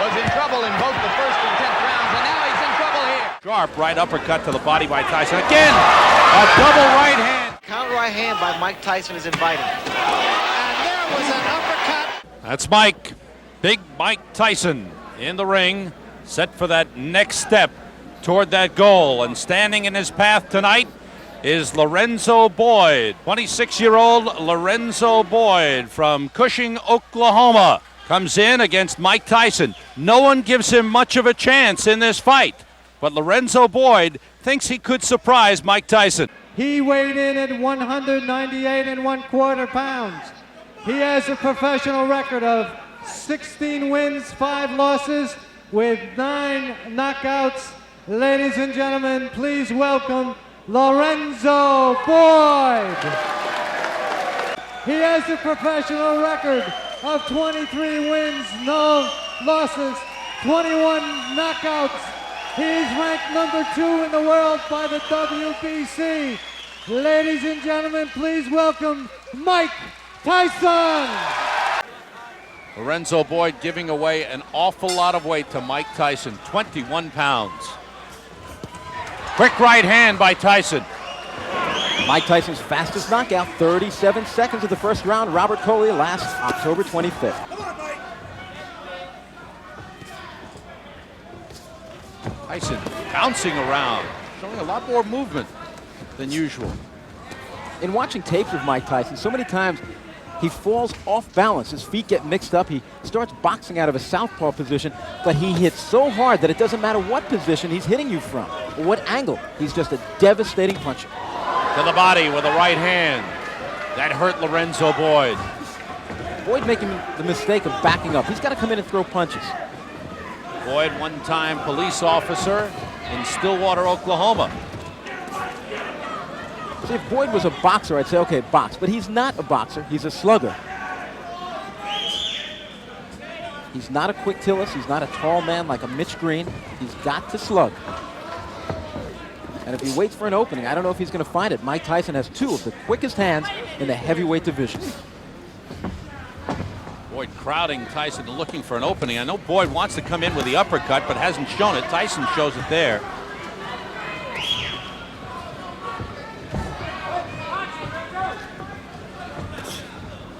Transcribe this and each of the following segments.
was in trouble in both the first and 10th rounds, and now he's in trouble here. Sharp right uppercut to the body by Tyson. Again, a double right hand. Counter right hand by Mike Tyson is inviting. And there was an uppercut. That's Mike. Big Mike Tyson in the ring, set for that next step toward that goal. And standing in his path tonight is Lorenzo Boyd. 26-year-old Lorenzo Boyd from Cushing, Oklahoma, comes in against Mike Tyson. No one gives him much of a chance in this fight, but Lorenzo Boyd thinks he could surprise Mike Tyson. He weighed in at 198 1/4 pounds. He has a professional record of 16 wins, 5 losses, with 9 knockouts. Ladies and gentlemen, please welcome Lorenzo Boyd. He has a professional record of 23 wins, no losses, 21 knockouts. He is ranked number 2 in the world by the WBC. Ladies and gentlemen, please welcome Mike Tyson. Lorenzo Boyd giving away an awful lot of weight to Mike Tyson, 21 pounds. Quick right hand by Tyson. Mike Tyson's fastest knockout, 37 seconds of the first round. Robert Coley last October 25th. Tyson bouncing around, showing a lot more movement than usual. In watching tapes of Mike Tyson, so many times he falls off balance. His feet get mixed up. He starts boxing out of a southpaw position, but he hits so hard that it doesn't matter what position he's hitting you from or what angle. He's just a devastating puncher. To the body with a right hand. That hurt Lorenzo Boyd. Boyd making the mistake of backing up. He's got to come in and throw punches. Boyd, one-time police officer in Stillwater, Oklahoma. See, if Boyd was a boxer, I'd say, okay, box. But he's not a boxer. He's a slugger. He's not a quick tillis. He's not a tall man like a Mitch Green. He's got to slug. And if he waits for an opening, I don't know if he's going to find it. Mike Tyson has 2 of the quickest hands in the heavyweight division. Boyd crowding Tyson and looking for an opening. I know Boyd wants to come in with the uppercut, but hasn't shown it. Tyson shows it there.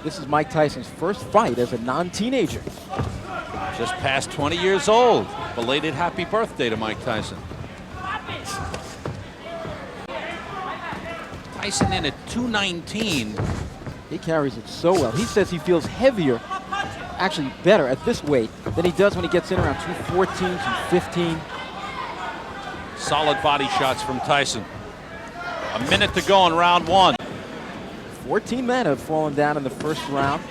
This is Mike Tyson's first fight as a non-teenager. Just past 20 years old. Belated happy birthday to Mike Tyson. Tyson in at 219. He carries it so well. He says he feels heavier, actually better at this weight than he does when he gets in around 214, 215. Solid body shots from Tyson. A minute to go in round 1. 14 men have fallen down in the first round.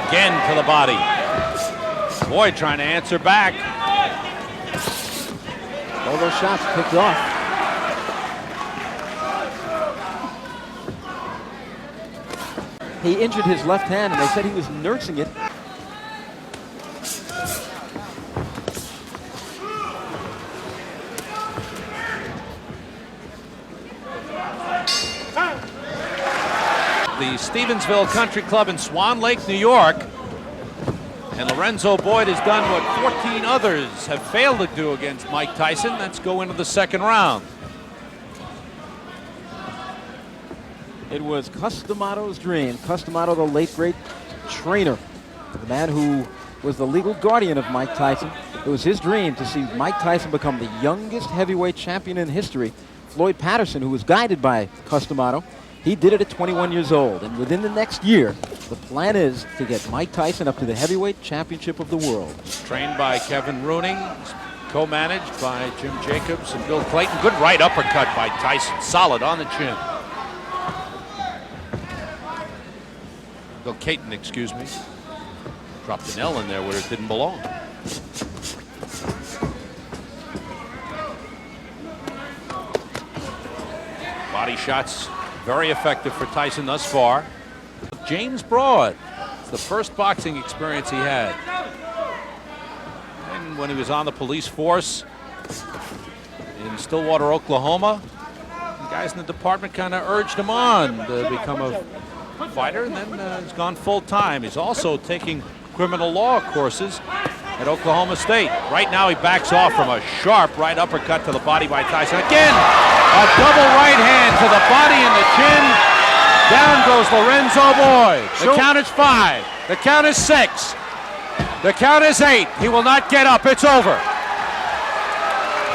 Again to the body. Boyd trying to answer back. All those shots picked off. He injured his left hand, and they said he was nursing it. The Stevensville Country Club in Swan Lake, New York. And Lorenzo Boyd has done what 14 others have failed to do against Mike Tyson. Let's go into the second round. It was Customato's dream. Customato, the late great trainer, the man who was the legal guardian of Mike Tyson. It was his dream to see Mike Tyson become the youngest heavyweight champion in history. Floyd Patterson, who was guided by Customato, he did it at 21 years old. And within the next year, the plan is to get Mike Tyson up to the heavyweight championship of the world. Trained by Kevin Rooney, co-managed by Jim Jacobs and Bill Clayton. Good right uppercut by Tyson, solid on the chin. Bill Clayton, excuse me. Dropped an L in there where it didn't belong. Body shots very effective for Tyson thus far. James Broad, it's the first boxing experience he had. And when he was on the police force in Stillwater, Oklahoma, the guys in the department kind of urged him on to become a fighter, and then he's gone full-time. He's also taking criminal law courses at Oklahoma State. Right now he backs off from a sharp right uppercut to the body by Tyson. Again, a double right hand to the body and the chin. Down goes Lorenzo Boyd. The count is 5. The count is 6. The count is 8. He will not get up. It's over.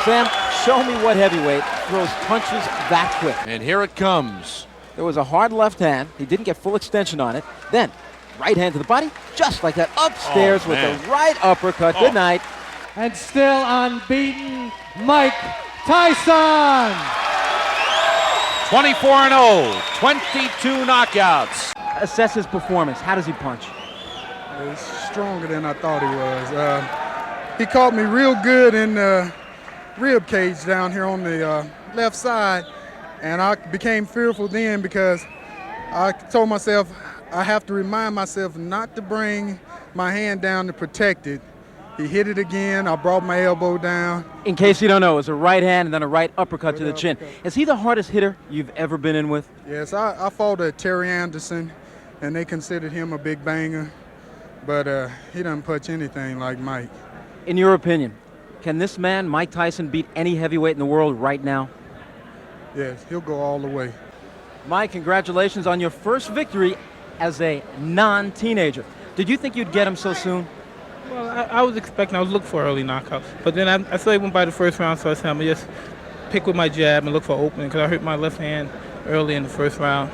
Sam, show me what heavyweight throws punches that quick. And here it comes. There was a hard left hand. He didn't get full extension on it. Then, right hand to the body, just like that, upstairs with the right uppercut. Good night. And still unbeaten, Mike Tyson. 24-0, 22 knockouts. Assess his performance. How does he punch? He's stronger than I thought he was. He caught me real good in the rib cage down here on the left side, and I became fearful then because I told myself I have to remind myself not to bring my hand down to protect it. He hit it again. I brought my elbow down. In case you don't know, it was a right hand and then a right uppercut to the chin. Is he the hardest hitter you've ever been in with? Yes, I fought Terry Anderson, and they considered him a big banger, but he doesn't punch anything like Mike. In your opinion, can this man, Mike Tyson, beat any heavyweight in the world right now? Yes, he'll go all the way. Mike, congratulations on your first victory as a non-teenager. Did you think you'd get him so soon? Well, I was looking for early knockouts. But then I saw he went by the first round, so I said I'm going to just pick with my jab and look for opening because I hurt my left hand early in the first round.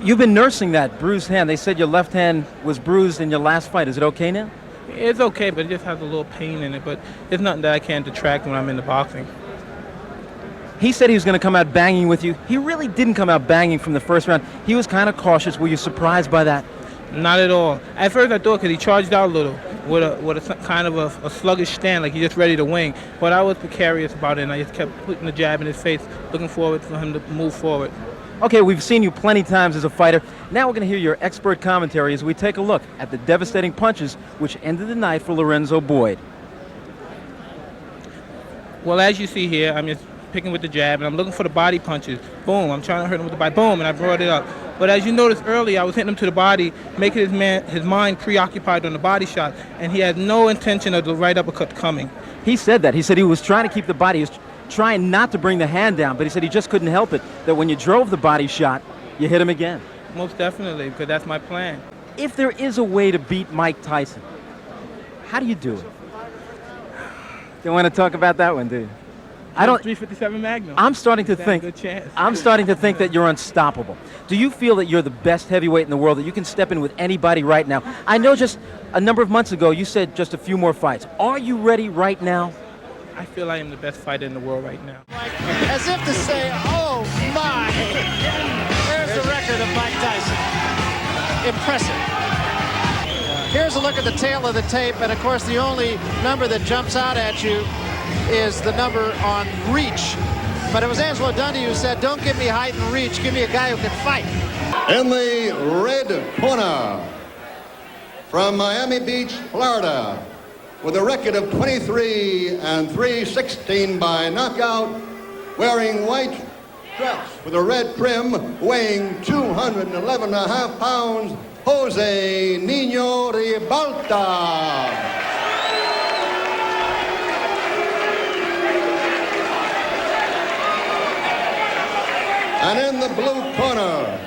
You've been nursing that bruised hand. They said your left hand was bruised in your last fight. Is it okay now? It's okay, but it just has a little pain in it. But it's nothing that I can't detract when I'm in the boxing. He said he was going to come out banging with you. He really didn't come out banging from the first round. He was kind of cautious. Were you surprised by that? Not at all. At first I thought because he charged out a little with a kind of a sluggish stand, like he's just ready to wing. But I was precarious about it, and I just kept putting the jab in his face, looking forward for him to move forward. Okay, we've seen you plenty times as a fighter. Now we're going to hear your expert commentary as we take a look at the devastating punches which ended the night for Lorenzo Boyd. Well, as you see here, I'm just picking with the jab, and I'm looking for the body punches. Boom, I'm trying to hurt him with the body. Boom, and I brought it up. But as you noticed earlier, I was hitting him to the body, making his mind preoccupied on the body shot, and he had no intention of the right uppercut coming. He said that. He said he was trying to keep the body. He was trying not to bring the hand down, but he said he just couldn't help it, that when you drove the body shot, you hit him again. Most definitely, because that's my plan. If there is a way to beat Mike Tyson, how do you do it? Don't want to talk about that one, do you? I don't. 357 Magnum. I'm starting to think. Good chance. I'm starting to think that you're unstoppable. Do you feel that you're the best heavyweight in the world, that you can step in with anybody right now? I know just a number of months ago you said just a few more fights. Are you ready right now? I feel I am the best fighter in the world right now. As if to say, oh my, there's the record of Mike Tyson. Impressive. Here's a look at the tail of the tape, and of course the only number that jumps out at you is the number on reach. But it was Angelo Dundee who said, don't give me height and reach, give me a guy who can fight. In the red corner, from Miami Beach, Florida, with a record of 23 and 3/16 by knockout, wearing white dress with a red trim, weighing 211.5 pounds, Jose Nino Ribalta. And in the blue corner,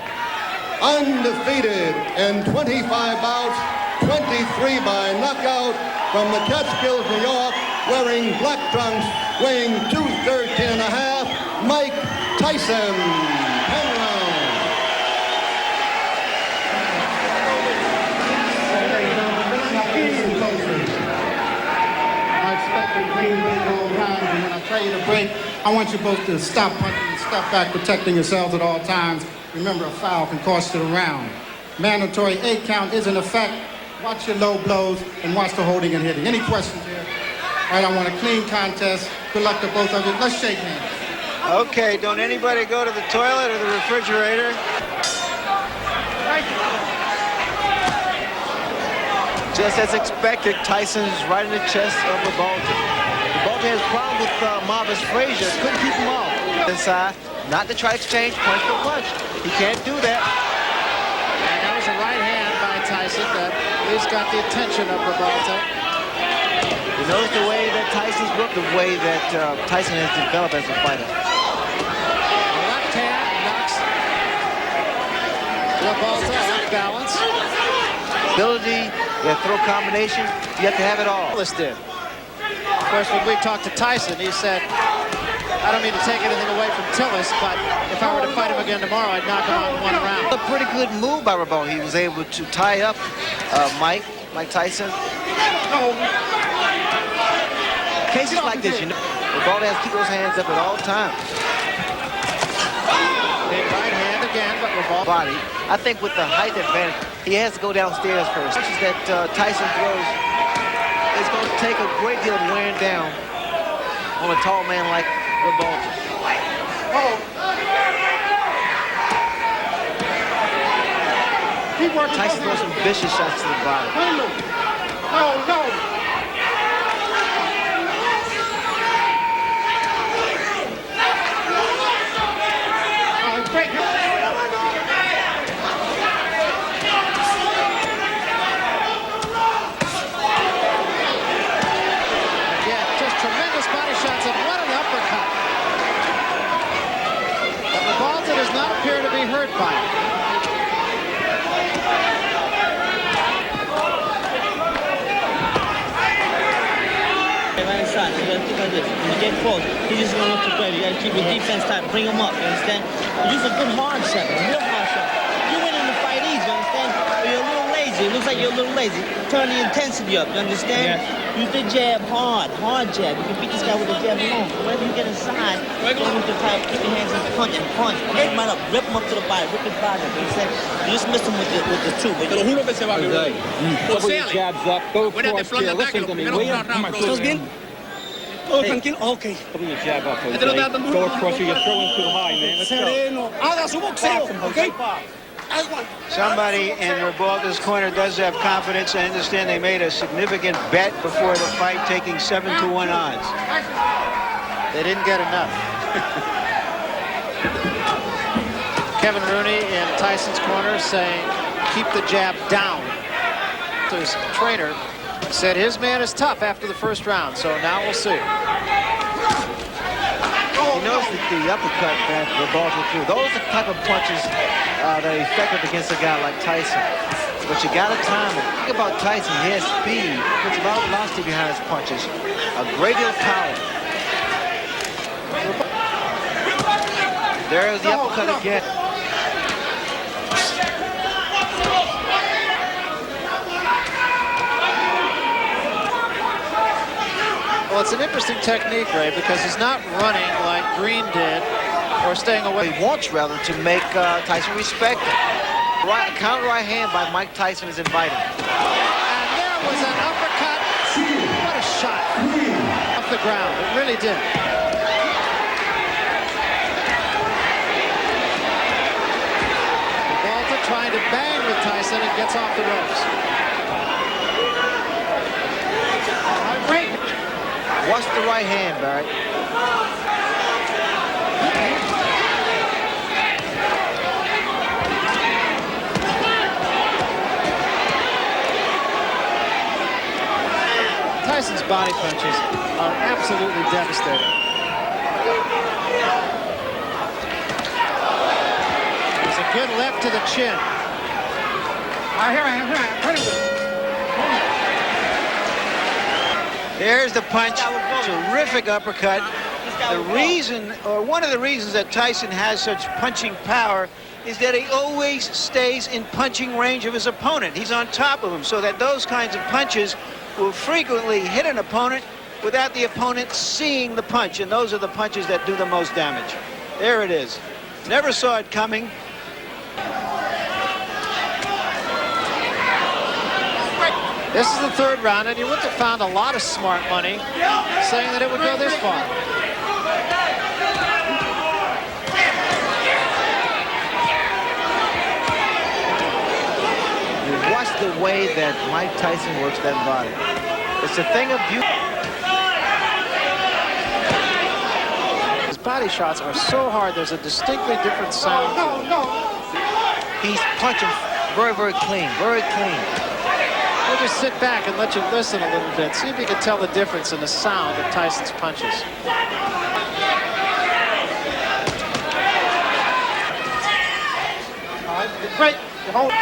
undefeated in 25 bouts, 23 by knockout, from the Catskills, New York, wearing black trunks, weighing 213.5, Mike Tyson. 10 rounds. I expect a clean big old round, and when I tell you to break, I want you both to stop punching and step back, protecting yourselves at all times. Remember, a foul can cost you the round. Mandatory 8 count is in effect. Watch your low blows and watch the holding and hitting. Any questions here? All right, I want a clean contest. Good luck to both of you. Let's shake hands. Okay, don't anybody go to the toilet or the refrigerator. Just as expected, Tyson is right in the chest of Ribalta. Ribalta has problems with Marvis Frazier. Couldn't keep him off. Inside, not to try to exchange punch for punch. He can't do that. And that was a right hand by Tyson that at least got the attention of Ribalta. You notice the way that Tyson's looked, the way that Tyson has developed as a fighter. The left hand knocks Ribalta off balance. Ability, the throw combination, you have to have it all. Did. Of course, when we talked to Tyson, he said, I don't mean to take anything away from Tillis, but if I were to fight him again tomorrow, I'd knock him out in one round. A pretty good move by Ribalta. He was able to tie up Mike Tyson. Cases like this, you know, Ribalta has to keep those hands up at all times. Big right hand again, but Ribalta. Body. I think with the height advantage, he has to go downstairs first. Punches that Tyson throws, it's going to take a great deal of wearing down on a tall man like Ribalta. Tyson throws some vicious shots to the body. No. Again, just tremendous body shots and what an uppercut. But Ribalta does not appear to be hurt by it. Right inside, you gotta think like this. When you get close, he's just gonna look to play. You gotta keep your defense tight, bring him up, you understand? Use a good hard shot, a real hard shot. You win in the fight easy, you understand? But you're a little lazy. It looks like you're a little lazy. Turn the intensity up, you understand? Yeah. Use the jab hard jab. You can beat this guy with the jab alone. Whenever you get inside, go with the type, keep your hands in punch. Get him right up, rip him up to the body, rip his body up, you understand? You just miss him with the two. Pero juro que se va a ver. Jabs up, go for it. Listen to me. ¿Estás bien? Oh, tranquilo. Okay. Put your jab up, Jose. Go across you. You're throwing too high, man. Let's go. Haga su boxeo, okay? Somebody in Ribalta's corner does have confidence. I understand they made a significant bet before the fight, taking 7-to-1 odds. They didn't get enough. Kevin Rooney in Tyson's corner saying, keep the jab down. To his trainer, said his man is tough after the first round, so now we'll see. He knows that the uppercut that Ribalta threw, those are the type of punches that are effective against a guy like Tyson. But you got to time it. Think about Tyson, he has speed, puts a lot of velocity behind his punches, a great deal of power. There's the uppercut again. Well, it's an interesting technique, Ray, because he's not running like Green did or staying away. He wants, rather, to make Tyson respect him. Counter right hand by Mike Tyson is inviting. And there was an uppercut. What a shot. Off the ground. It really did. Ribalta trying to bang with Tyson and gets off the ropes. What's the right hand, Barry? Tyson's body punches are absolutely devastating. There's a good left to the chin. There's the punch. Terrific uppercut. The reason, or one of the reasons that Tyson has such punching power is that he always stays in punching range of his opponent. He's on top of him, so that those kinds of punches will frequently hit an opponent without the opponent seeing the punch, and those are the punches that do the most damage. There it is. Never saw it coming. This is the third round, and you wouldn't have found a lot of smart money saying that it would go this far. Watch the way that Mike Tyson works that body. It's a thing of beauty. His body shots are so hard, there's a distinctly different sound to them. He's punching very, very clean, very clean. We'll just sit back and let you listen a little bit. See if you can tell the difference in the sound of Tyson's punches. All right, great. You hold.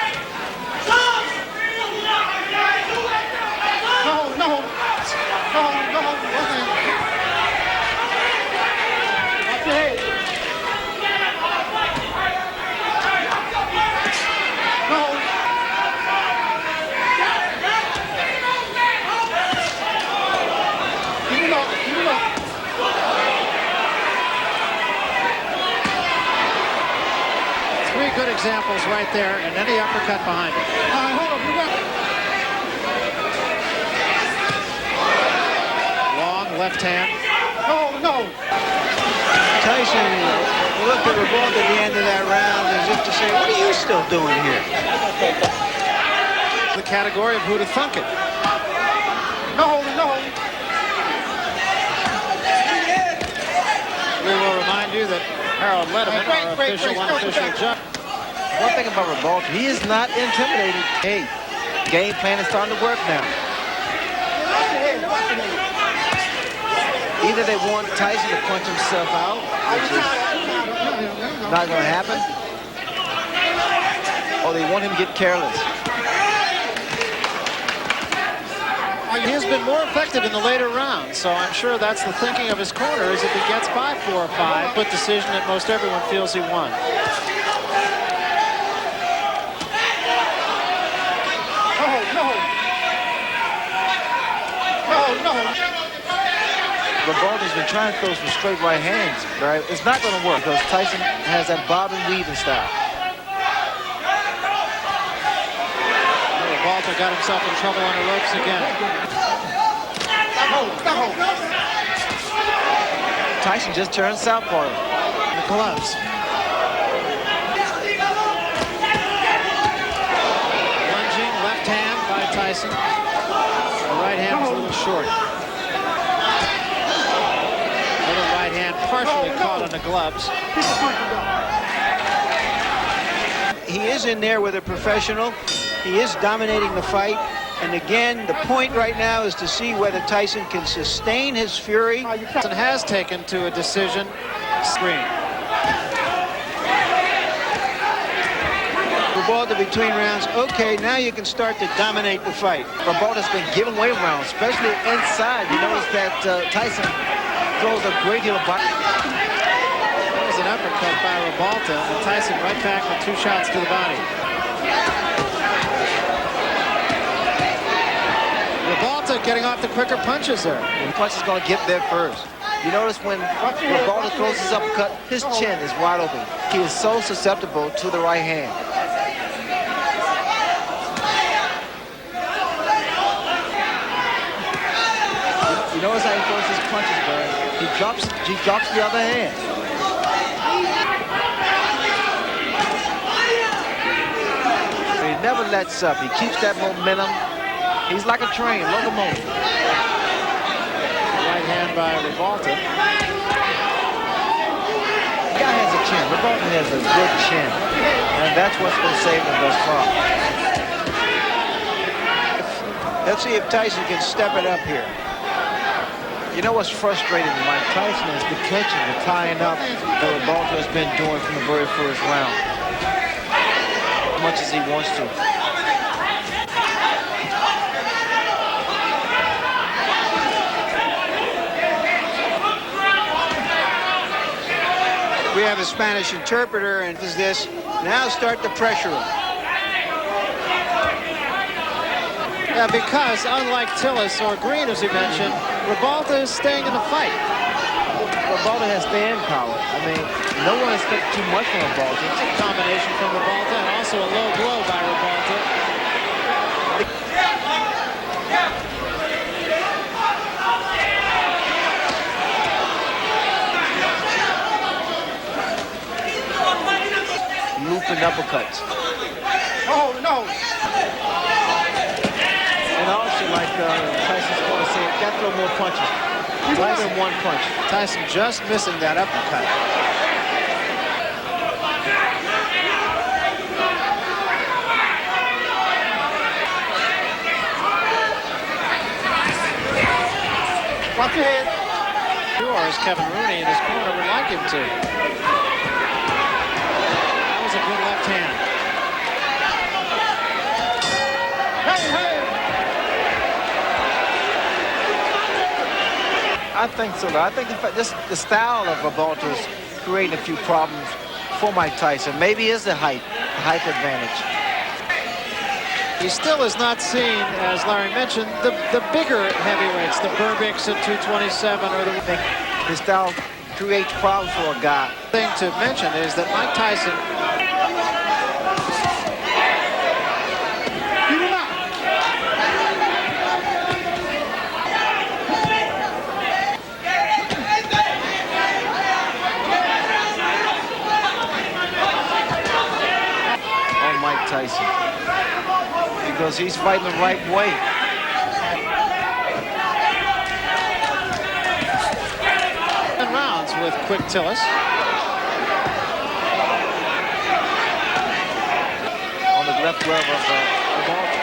No. Up your head. No. Keep him up. Three good examples right there, and then the uppercut behind it. All right, hold on. You got it. Long left hand. No. Tyson looked at Ribalta at the end of that round as if to say, what are you still doing here? The category of who to thunk it. No. We will remind you that Harold Letterman, our official, unofficial judge. One thing about Ribalta, he is not intimidated. Hey, game plan is starting to work now. Either they want Tyson to punch himself out, which is not going to happen, or they want him to get careless. He has been more effective in the later rounds, so I'm sure that's the thinking of his corner, is if he gets by 4 or 5, but decision that most everyone feels he won. No. Ribalta's been trying to throw some straight right hands, right? It's not going to work because Tyson has that bob and weaving style. Ribalta got himself in trouble on the ropes again. Tyson just turned southpaw. The gloves. Lunging left hand by Tyson. The right hand was a little short. Little right hand partially caught on the gloves. He is in there with a professional. He is dominating the fight. And again, the point right now is to see whether Tyson can sustain his fury. Tyson has taken to a decision screen. Ribalta between rounds. Okay, now you can start to dominate the fight. Ribalta's been giving away rounds, especially inside. You notice that Tyson throws a great deal of body. That was an uppercut by Ribalta, and Tyson right back with 2 shots to the body. Ribalta getting off the quicker punches there. The punch is going to get there first. You notice when Ribalta throws his uppercut, his chin is wide open. He is so susceptible to the right hand. You notice how he throws his punches, Barry. He drops the other hand. He never lets up. He keeps that momentum. He's like a train, locomotive. Right hand by Ribalta. The guy has a chin. Ribalta has a good chin. And that's what's been saving him thus far. Let's see if Tyson can step it up here. You know what's frustrating Mike Tyson is the clinching, the tying up that Ribalta has been doing from the very first round. As much as he wants to. We have a Spanish interpreter, and is this now start to pressure him. Yeah, because unlike Tillis or Green, as you mentioned, Ribalta is staying in the fight. Ribalta has stand power. I mean, no one expects too much from Ribalta. It's a combination from Ribalta and also a low blow by Ribalta. Looping uppercuts. Oh, no. And also, like Tyson's going to say, got to throw more punches. Less than 1 punch. Tyson just missing that uppercut. Watch your head. Or as Kevin Rooney in his corner would like him to. That was a good left hand. I think so. I think the style of Ribalta is creating a few problems for Mike Tyson. Maybe it's the height advantage. He still is not seen, as Larry mentioned, the bigger heavyweights, the Burbicks at 227, or the his style creates problems for a guy. Thing to mention is that Mike Tyson. Oh, Mike Tyson. Because he's fighting the right way. Rounds with quick Tillis. On the left glove of Ribalta.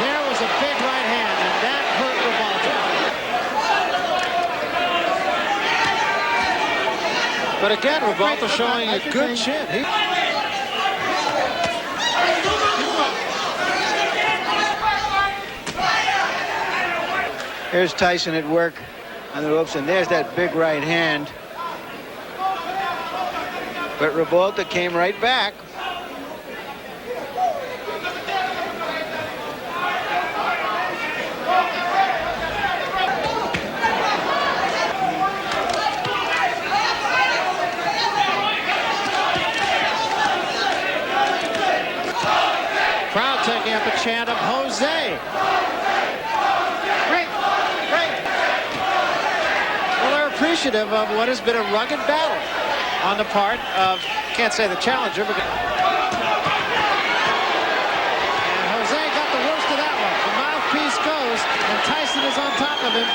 There was a big right hand, and that hurt Ribalta. But again, Ribalta showing a good chin. Here's Tyson at work on the ropes, and there's that big right hand. But Ribalta came right back. Crowd taking up a chant of Jose. Appreciative of what has been a rugged battle on the part of, can't say the challenger, but and Jose got the worst of that one. The mouthpiece goes, and Tyson is on top of him.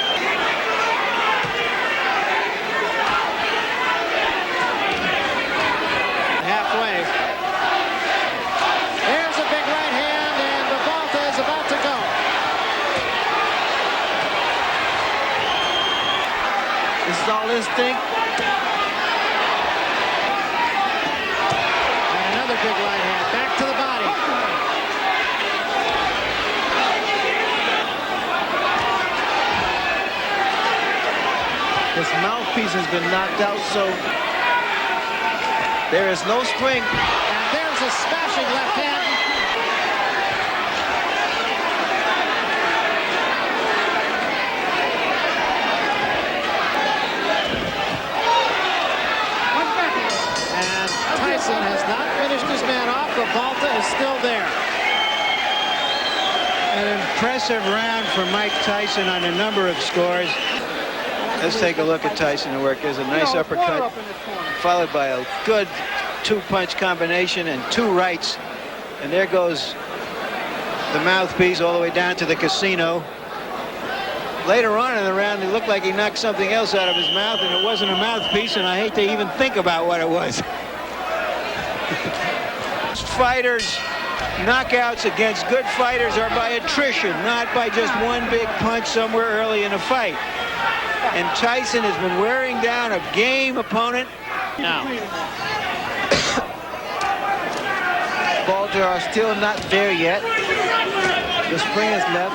Halfway. There's a big right hand, and Ribalta is about to go. This is all instinct. And another big right hand. Back to the body. His mouthpiece has been knocked out, so there is no spring. And there's a smashing left hand. Has not finished his man off. Ribalta is still there. An impressive round for Mike Tyson on a number of scores. Let's take a look at Tyson at work. There's a nice uppercut, followed by a good two-punch combination and two rights. And there goes the mouthpiece all the way down to the casino. Later on in the round, it looked like he knocked something else out of his mouth, and it wasn't a mouthpiece, and I hate to even think about what it was. Fighters, knockouts against good fighters are by attrition, not by just one big punch somewhere early in a fight. And Tyson has been wearing down a game opponent. Now, Ribalta are still not there yet. The spring is left.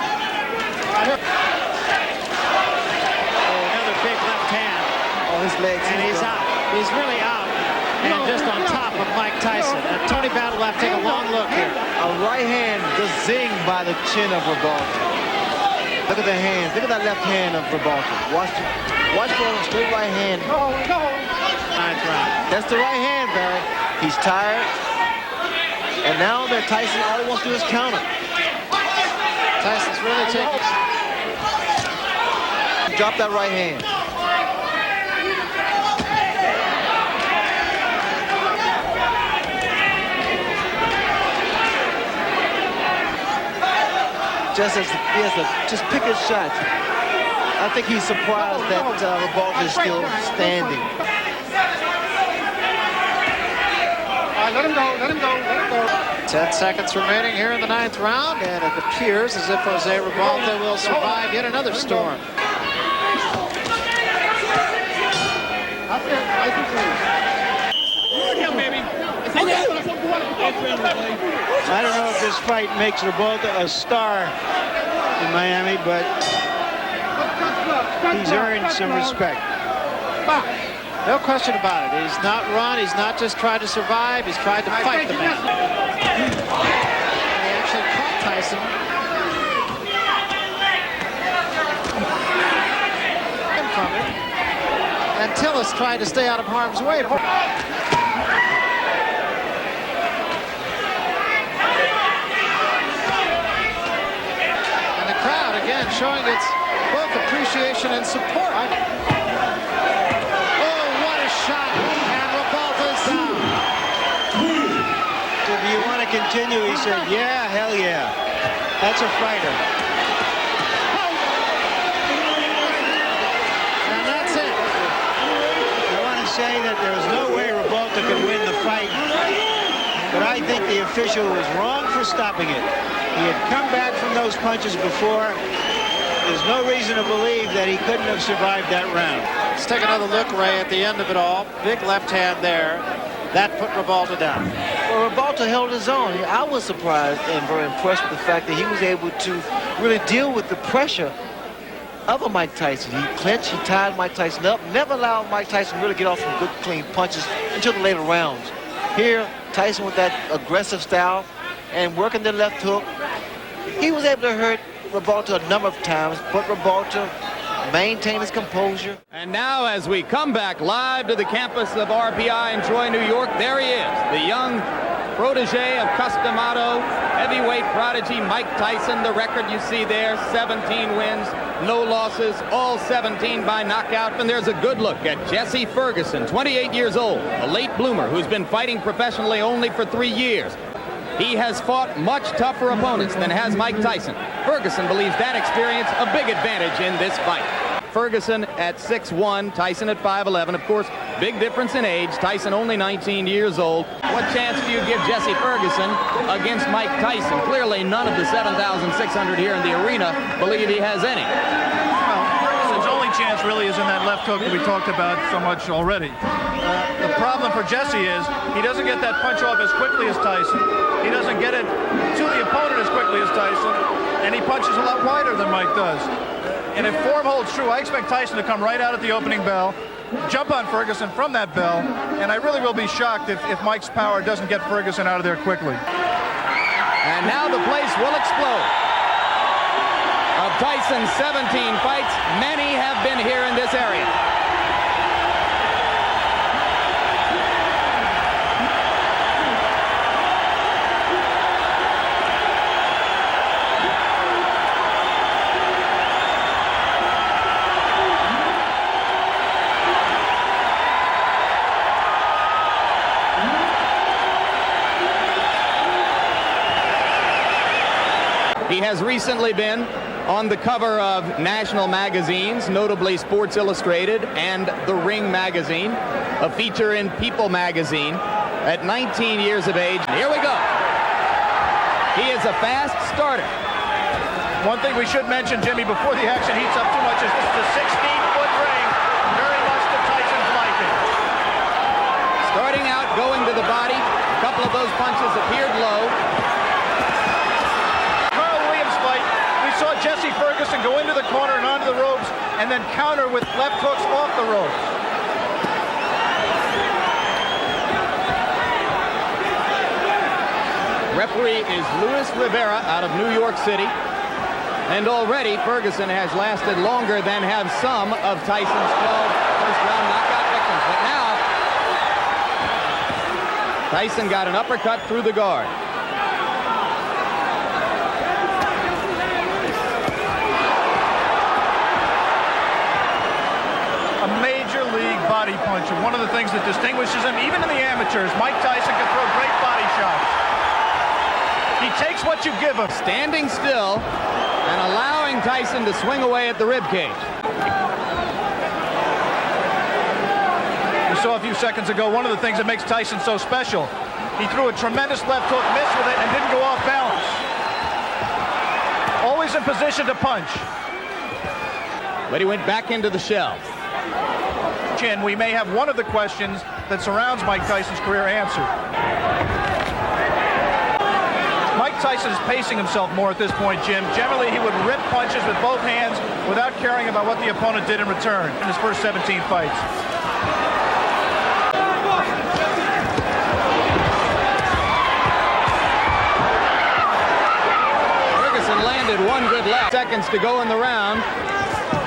Oh, another big left hand. Oh, his legs. And he's out. He's really out. And just on top of Mike Tyson. And Tony Battle will have to take a long look here. A right hand just zinged by the chin of Ribalta. Look at the hands. Look at that left hand of Ribalta. Watch for a straight right hand. Ninth round. That's the right hand, Barry. He's tired. And now that Tyson, all he wants to do is counter. Tyson's really taking... Drop that right hand. Just pick his shot. I think he's surprised that Ribalta is still standing. Let him go. Let him go. Let him go. 10 seconds remaining here in the 9th round, and it appears as if Jose Ribalta will survive yet another storm. I don't know if this fight makes Ribalta a star in Miami, but he's earned some respect. No question about it. He's not run. He's not just tried to survive. He's tried to fight the man. He actually caught Tyson. From it. And Tillis tried to stay out of harm's way. And the crowd, again, showing its both appreciation and support. Shot, and Ribalta's down. If you want to continue, he said, yeah, hell yeah. That's a fighter. And that's it. I want to say that there's no way Ribalta could win the fight, but I think the official was wrong for stopping it. He had come back from those punches before. There's no reason to believe that he couldn't have survived that round. Let's take another look, Ray, at the end of it all. Big left hand there. That put Ribalta down. Well, Ribalta held his own. I was surprised and very impressed with the fact that he was able to really deal with the pressure of a Mike Tyson. He clinched, he tied Mike Tyson up, never allowed Mike Tyson to really get off some good, clean punches until the later rounds. Here, Tyson with that aggressive style and working the left hook, he was able to hurt Ribalta a number of times, but Ribalta maintained his composure. And now as we come back live to the campus of RPI in Troy, New York, there he is, the young protege of Customado, heavyweight prodigy Mike Tyson. The record you see there, 17 wins, no losses, all 17 by knockout. And there's a good look at Jesse Ferguson, 28 years old, a late bloomer who's been fighting professionally only for 3 years. He has fought much tougher opponents than has Mike Tyson. Ferguson believes that experience a big advantage in this fight. Ferguson at 6'1", Tyson at 5'11". Of course, big difference in age. Tyson only 19 years old. What chance do you give Jesse Ferguson against Mike Tyson? Clearly, none of the 7,600 here in the arena believe he has any. Well, Ferguson's only chance really is in that left hook that we talked about so much already. The problem for Jesse is he doesn't get that punch off as quickly as Tyson. He doesn't get it to the opponent as quickly as Tyson, and he punches a lot wider than Mike does. And if form holds true, I expect Tyson to come right out at the opening bell, jump on Ferguson from that bell, and I really will be shocked if Mike's power doesn't get Ferguson out of there quickly. And now the place will explode. Of Tyson's 17 fights, many have been here in this area. He has recently been on the cover of national magazines, notably Sports Illustrated and The Ring magazine, a feature in People magazine at 19 years of age. Here we go. He is a fast starter. One thing we should mention, Jimmy, before the action heats up too much, is this is a 16-foot ring, very much to Tyson's liking. Starting out, going to the body. A couple of those punches appeared low. Saw Jesse Ferguson go into the corner and onto the ropes and then counter with left hooks off the ropes. Referee is Luis Rivera out of New York City. And already Ferguson has lasted longer than have some of Tyson's 12 first-round knockout victims. But now, Tyson got an uppercut through the guard. A major league body puncher. One of the things that distinguishes him, even in the amateurs, Mike Tyson can throw great body shots. He takes what you give him. Standing still and allowing Tyson to swing away at the ribcage. We saw a few seconds ago, one of the things that makes Tyson so special He threw a tremendous left hook, missed with it, and didn't go off balance. Always in position to punch. But he went back into the shell. Chin, we may have one of the questions that surrounds Mike Tyson's career answered. Mike Tyson is pacing himself more at this point, Jim. Generally, he would rip punches with both hands without caring about what the opponent did in return in his first 17 fights. Ferguson landed one good left. Seconds to go in the round.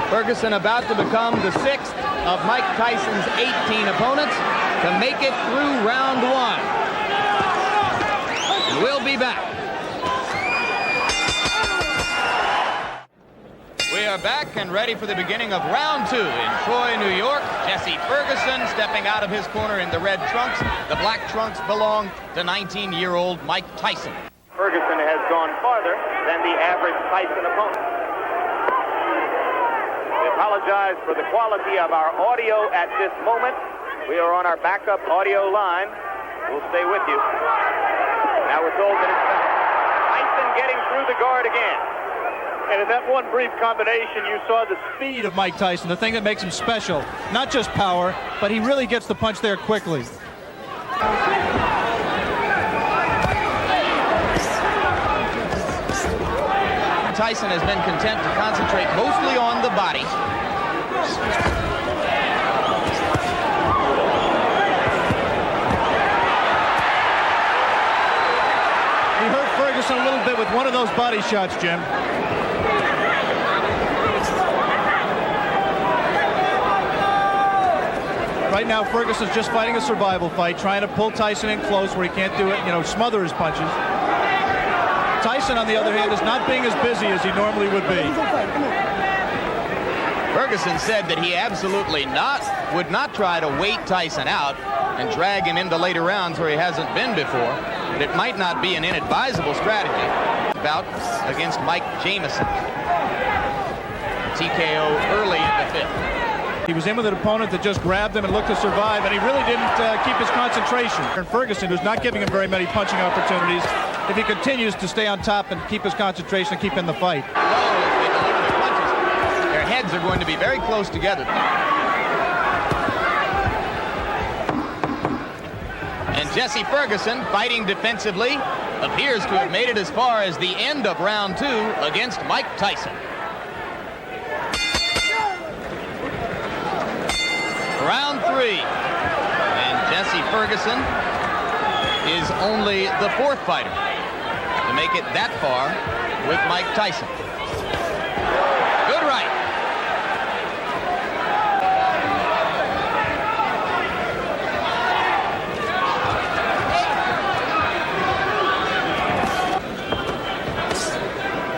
Ferguson about to become the 6th of Mike Tyson's 18 opponents to make it through round 1. And we'll be back. We are back and ready for the beginning of round 2 in Troy, New York. Jesse Ferguson stepping out of his corner in the red trunks. The black trunks belong to 19-year-old Mike Tyson. Ferguson has gone farther than the average Tyson opponent. We apologize for the quality of our audio at this moment. We are on our backup audio line. We'll stay with you. Now we're told that it's Tyson getting through the guard again. And in that one brief combination, you saw the speed of Mike Tyson, the thing that makes him special. Not just power, but he really gets the punch there quickly. Tyson has been content to concentrate mostly on the body. He hurt Ferguson a little bit with one of those body shots, Jim. Right now, Ferguson's just fighting a survival fight, trying to pull Tyson in close where he can't do it, smother his punches. Tyson, on the other hand, is not being as busy as he normally would be. Ferguson said that he absolutely would not try to wait Tyson out and drag him into later rounds where he hasn't been before. But it might not be an inadvisable strategy. Bout against Mike Jamison. TKO early in the 5th. He was in with an opponent that just grabbed him and looked to survive, and he really didn't keep his concentration. And Ferguson, who's not giving him very many punching opportunities, if he continues to stay on top and keep his concentration and keep in the fight. Their heads are going to be very close together. And Jesse Ferguson, fighting defensively, appears to have made it as far as the end of round 2 against Mike Tyson. Round 3. And Jesse Ferguson is only the 4th fighter to make it that far with Mike Tyson. Good right.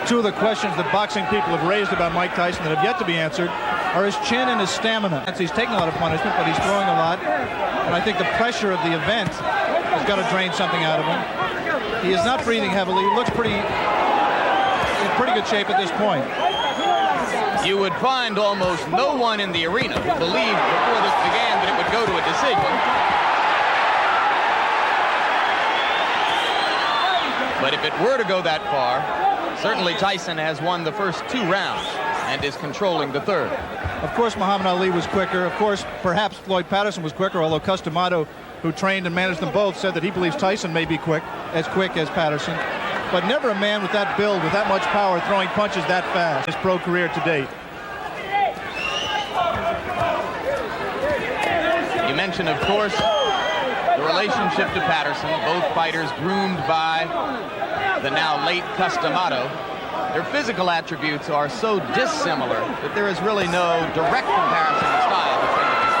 Two of the questions that boxing people have raised about Mike Tyson that have yet to be answered are his chin and his stamina. He's taking a lot of punishment, but he's throwing a lot. And I think the pressure of the event has got to drain something out of him. He is not breathing heavily. He looks in pretty good shape at this point. You would find almost no one in the arena who believed before this began that it would go to a decision. But if it were to go that far, certainly Tyson has won the first 2 rounds and is controlling the 3rd. Of course, Muhammad Ali was quicker. Of course, perhaps Floyd Patterson was quicker, although Customato, who trained and managed them both, said that he believes Tyson may be quick as Patterson. But never a man with that build, with that much power, throwing punches that fast. His pro career to date. You mentioned, of course, the relationship to Patterson. Both fighters groomed by the now late Customato. Their physical attributes are so dissimilar that there is really no direct comparison in style between the 2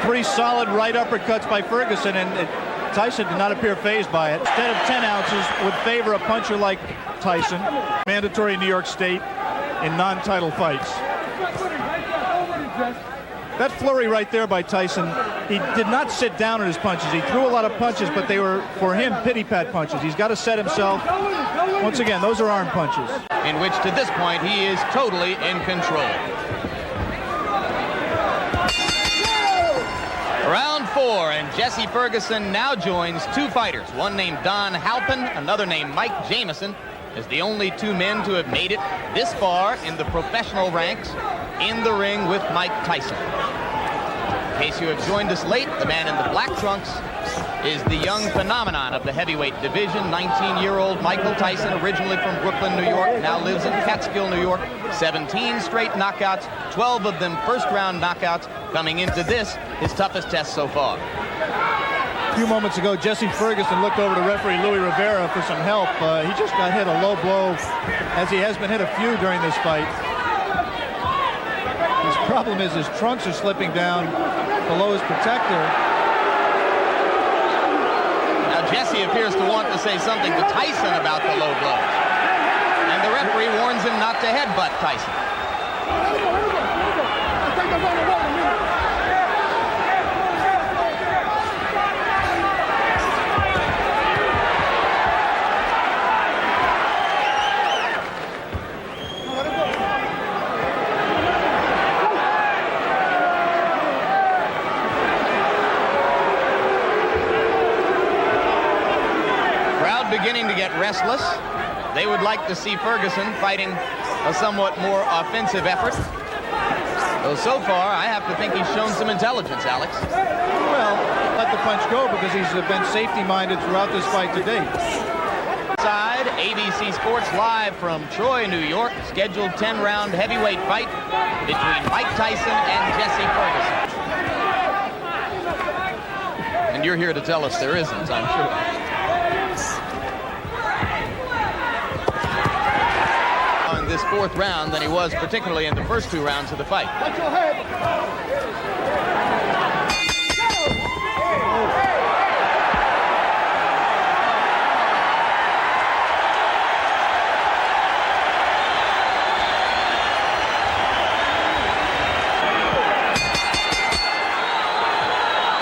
fighters. 3 solid right uppercuts by Ferguson, and Tyson did not appear fazed by it. Instead of 10 ounces, would favor a puncher like Tyson. Mandatory in New York State in non-title fights. That flurry right there by Tyson, he did not sit down in his punches. He threw a lot of punches, but they were, for him, pity-pat punches. He's got to set himself. Once again, those are arm punches. In which, to this point, he is totally in control. Round 4, and Jesse Ferguson now joins two fighters, one named Don Halpin, another named Mike Jamison, as the only two men to have made it this far in the professional ranks in the ring with Mike Tyson. In case you have joined us late, the man in the black trunks is the young phenomenon of the heavyweight division, 19-year-old Michael Tyson, originally from Brooklyn, New York, now lives in Catskill, New York. 17 straight knockouts, 12 of them first-round knockouts, coming into this, his toughest test so far. A few moments ago, Jesse Ferguson looked over to referee Louis Rivera for some help. He just got hit a low blow, as he has been hit a few during this fight. His problem is his trunks are slipping down below his protector. Now Jesse appears to want to say something to Tyson about the low blows. And the referee warns him not to headbutt Tyson. Beginning to get restless. They would like to see Ferguson fighting a somewhat more offensive effort. So far, I have to think he's shown some intelligence, Alex. Well, let the punch go because he's been safety-minded throughout this fight to date. Side, ABC Sports live from Troy, New York. Scheduled 10-round heavyweight fight between Mike Tyson and Jesse Ferguson. And you're here to tell us there isn't, I'm sure. This fourth round than he was particularly in the first two rounds of the fight. Watch your head.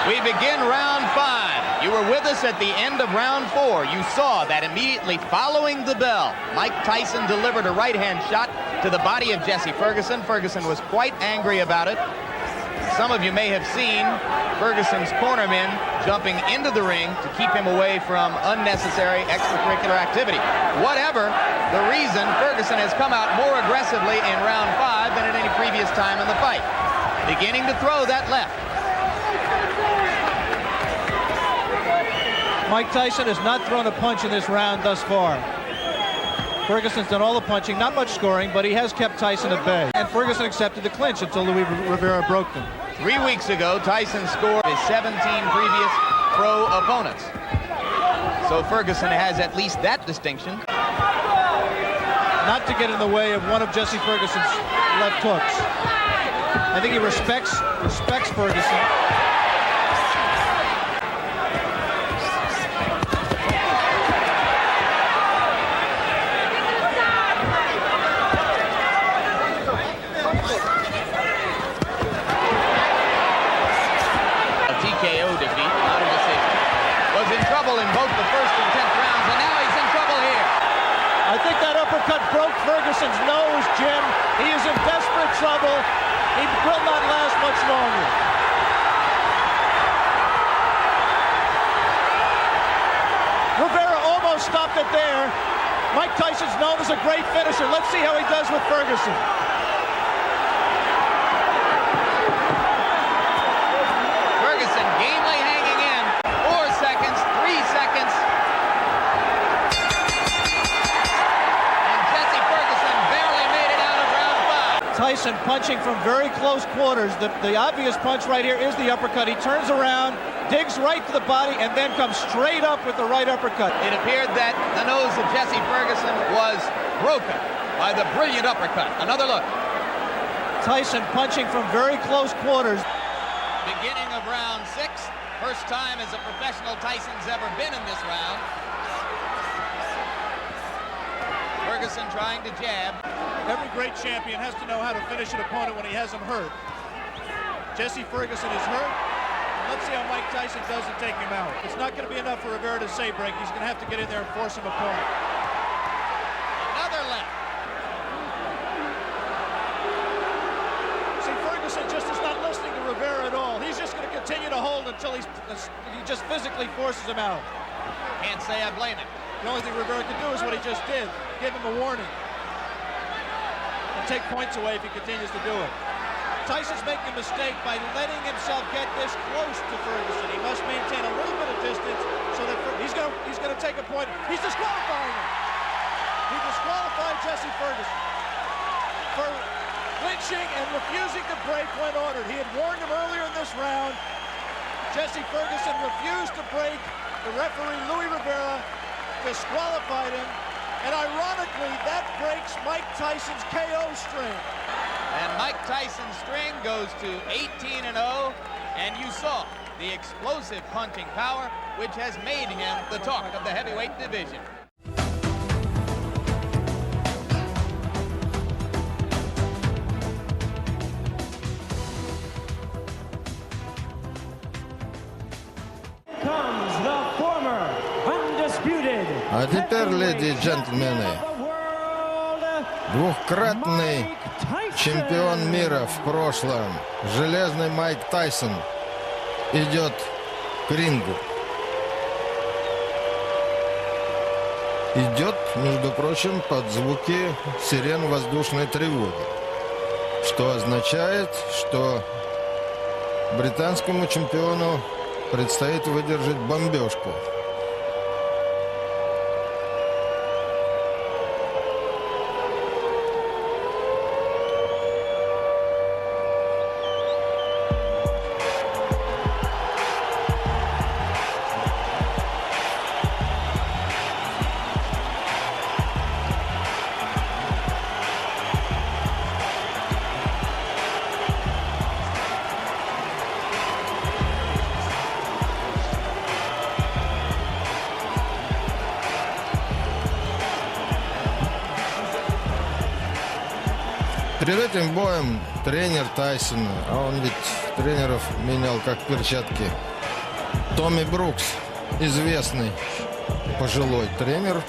We begin round 5. You were with us at the end of round 4. You saw that immediately following the bell, Mike Tyson delivered a right-hand shot to the body of Jesse Ferguson. Ferguson was quite angry about it. Some of you may have seen Ferguson's cornermen jumping into the ring to keep him away from unnecessary extracurricular activity. Whatever the reason, Ferguson has come out more aggressively in round 5 than at any previous time in the fight, beginning to throw that left. Mike Tyson has not thrown a punch in this round thus far. Ferguson's done all the punching, not much scoring, but he has kept Tyson at bay. And Ferguson accepted the clinch until Louis Rivera broke them. 3 weeks ago, Tyson scored his 17 previous pro opponents. So Ferguson has at least that distinction. Not to get in the way of one of Jesse Ferguson's left hooks. I think he respects Ferguson. Broke Ferguson's nose, Jim. He is in desperate trouble. He will not last much longer. Rivera almost stopped it there. Mike Tyson's known as a great finisher. Let's see how he does with Ferguson. Ferguson gamely hanging in. 4 seconds, 3 seconds. Tyson punching from very close quarters. The obvious punch right here is the uppercut. He turns around, digs right to the body, and then comes straight up with the right uppercut. It appeared that the nose of Jesse Ferguson was broken by the brilliant uppercut. Another look. Tyson punching from very close quarters. Beginning of round 6. First time as a professional Tyson's ever been in this round. Ferguson trying to jab. Every great champion has to know how to finish an opponent when he has him hurt. Jesse Ferguson is hurt. Let's see how Mike Tyson does to take him out. It's not going to be enough for Rivera to say break. He's going to have to get in there and force him apart. Another left. See, Ferguson just is not listening to Rivera at all. He's just going to continue to hold and until he just physically forces him out. Can't say I blame him. The only thing Rivera could do is what he just did. Give him a warning. And take points away if he continues to do it. Tyson's making a mistake by letting himself get this close to Ferguson. He must maintain a little bit of distance so that he's going to take a point. He's disqualifying him. He disqualified Jesse Ferguson for clinching and refusing to break when ordered. He had warned him earlier in this round. Jesse Ferguson refused to break. The referee, Louis Rivera, disqualified him. And ironically, that breaks Mike Tyson's KO string. And Mike Tyson's string goes to 18-0. And you saw the explosive punching power, which has made him the talk of the heavyweight division. А теперь, леди и джентльмены, двухкратный чемпион мира в прошлом, железный Майк Тайсон, идет к рингу. Идет, между прочим, под звуки сирен воздушной тревоги, что означает, что британскому чемпиону предстоит выдержать бомбежку. Перед этим боем тренер Тайсона, а он ведь тренеров менял как перчатки, Томми Брукс, известный пожилой тренер,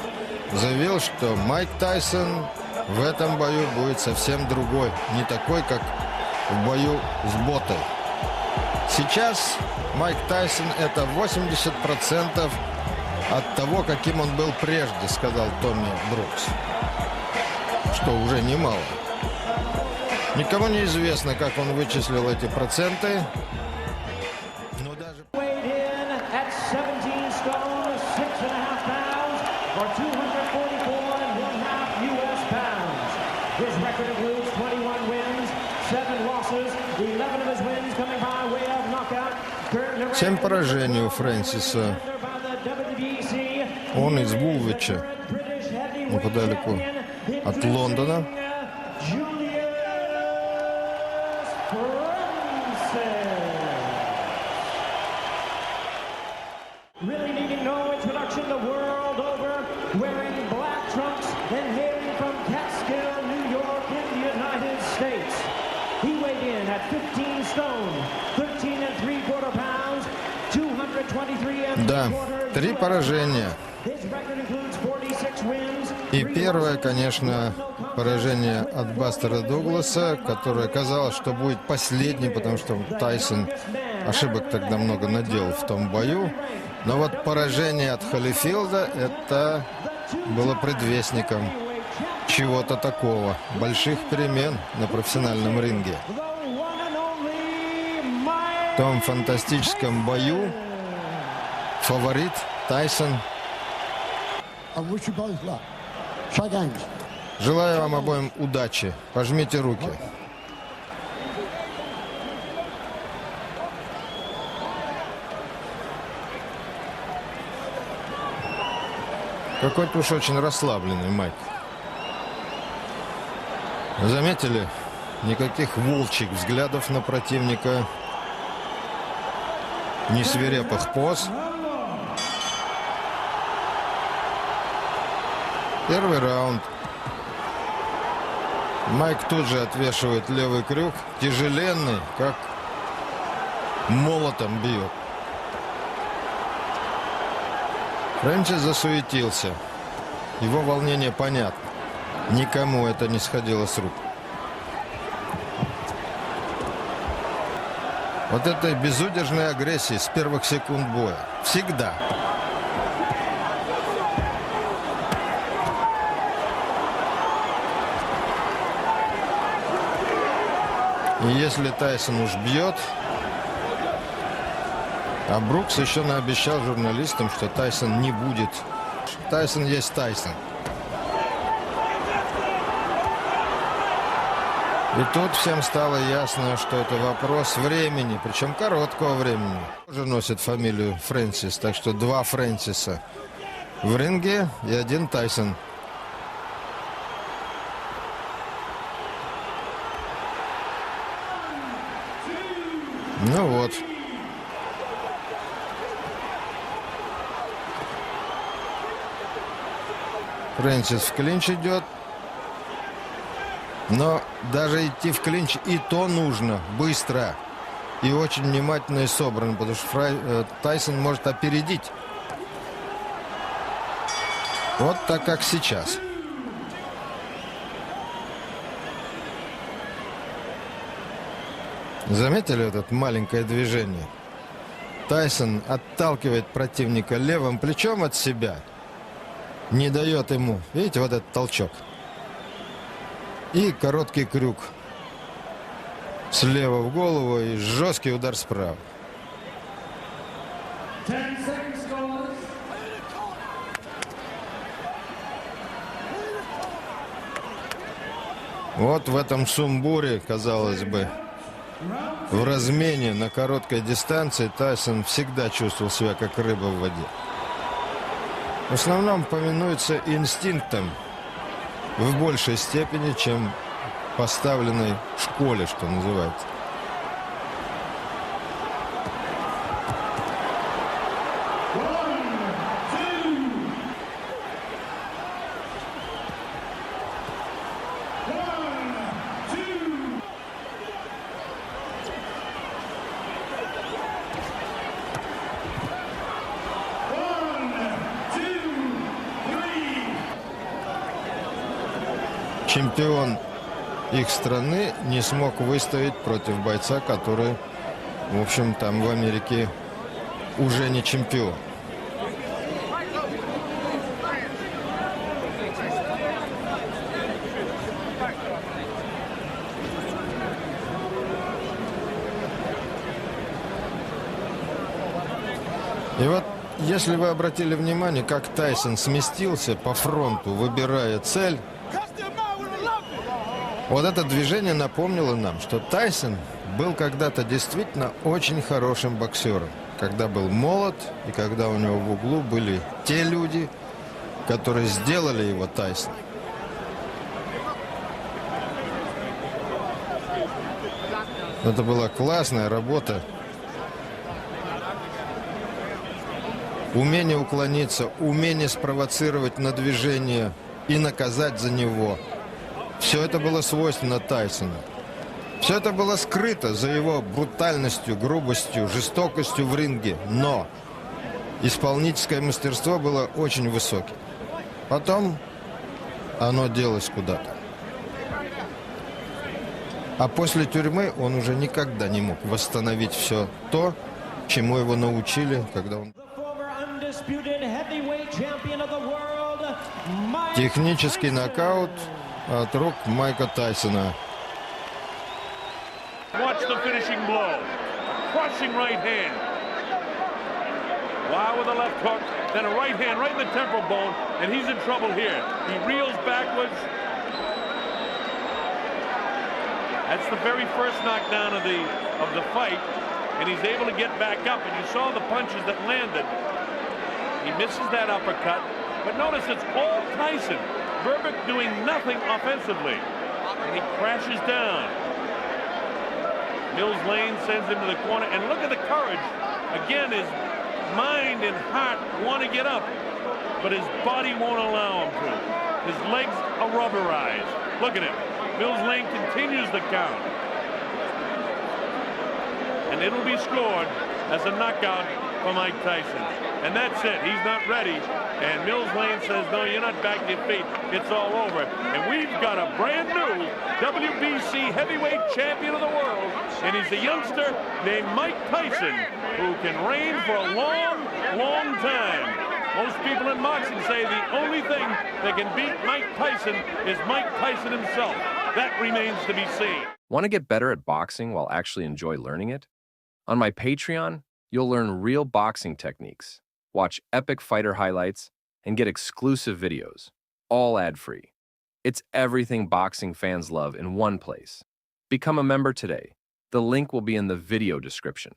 заявил, что Майк Тайсон в этом бою будет совсем другой, не такой, как в бою с Боттой. Сейчас Майк Тайсон — это 80% от того, каким он был прежде, сказал Томми Брукс, что уже немало. Никому не известно, как он вычислил эти проценты. Но даже... Семь поражений у Фрэнсиса. Он из Вулвича, неподалеку от Лондона. Really needing no introduction the world over, wearing black trunks and hailing from Catskill, New York in the United States. He weighed in at 15 stone, 13 3/4 pounds, 223 Да, 3 поражения. И первое, конечно, поражение от Бастера Дугласа, которое казалось, что будет последним, потому что Тайсон ошибок тогда много наделал в том бою. Но вот поражение от Холлифилда — это было предвестником чего-то такого, больших перемен на профессиональном ринге. В том фантастическом бою фаворит Тайсон. Желаю вам обоим удачи. Пожмите руки. Какой-то уж очень расслабленный Майк. Заметили? Никаких волчьих взглядов на противника. Ни свирепых поз. Первый раунд. Майк тут же отвешивает левый крюк. Тяжеленный, как молотом бьет. Фрэнсис засуетился. Его волнение понятно. Никому это не сходило с рук. Вот этой безудержной агрессии с первых секунд боя. Всегда. И если Тайсон уж бьет, а Брукс еще наобещал журналистам, что Тайсон не будет. Тайсон есть Тайсон. И тут всем стало ясно, что это вопрос времени, причем короткого времени. Тоже носит фамилию Фрэнсис, так что два Фрэнсиса в ринге и один Тайсон. Ну вот. Фрэнсис в клинч идет. Но даже идти в клинч и то нужно быстро. И очень внимательно и собрано, потому что Тайсон может опередить. Вот так, как сейчас. Заметили это маленькое движение? Тайсон отталкивает противника левым плечом от себя. Не дает ему, видите, вот этот толчок. И короткий крюк слева в голову и жесткий удар справа. Вот в этом сумбуре, казалось бы, в размене на короткой дистанции Тайсон всегда чувствовал себя как рыба в воде. В основном повинуется инстинктом в большей степени, чем поставленной школе, что называется. Чемпион их страны не смог выставить против бойца, который, в общем, там в Америке уже не чемпион. И вот, если вы обратили внимание, как Тайсон сместился по фронту, выбирая цель, вот это движение напомнило нам, что Тайсон был когда-то действительно очень хорошим боксером. Когда был молод и когда у него в углу были те люди, которые сделали его Тайсон. Это была классная работа. Умение уклониться, умение спровоцировать на движение и наказать за него. Все это было свойственно Тайсону. Все это было скрыто за его брутальностью, грубостью, жестокостью в ринге. Но исполнительское мастерство было очень высоким. Потом оно делось куда-то. А после тюрьмы он уже никогда не мог восстановить все то, чему его научили, когда он... Технический нокаут от рук Майка Тайсона. Watch the finishing blow. Crushing right hand. Wow, with a left hook, then a right hand right in the temple bone, and he's in trouble here. He reels backwards. That's the very first knockdown of the fight, and he's able to get back up. And you saw the punches that landed. He misses that uppercut, but notice it's all Tyson. Berbick doing nothing offensively, and he crashes down. Mills Lane sends him to the corner, and look at the courage. Again, his mind and heart want to get up, but his body won't allow him to. His legs are rubberized. Look at him. Mills Lane continues the count. And it'll be scored as a knockout for Mike Tyson. And that's it. He's not ready. And Mills Lane says, no, you're not back to your feet. It's all over. And we've got a brand new WBC heavyweight champion of the world. And he's a youngster named Mike Tyson, who can reign for a long, long time. Most people in boxing say the only thing that can beat Mike Tyson is Mike Tyson himself. That remains to be seen. Want to get better at boxing while actually enjoy learning it? On my Patreon, you'll learn real boxing techniques, watch epic fighter highlights, and get exclusive videos, all ad-free. It's everything boxing fans love in one place. Become a member today. The link will be in the video description.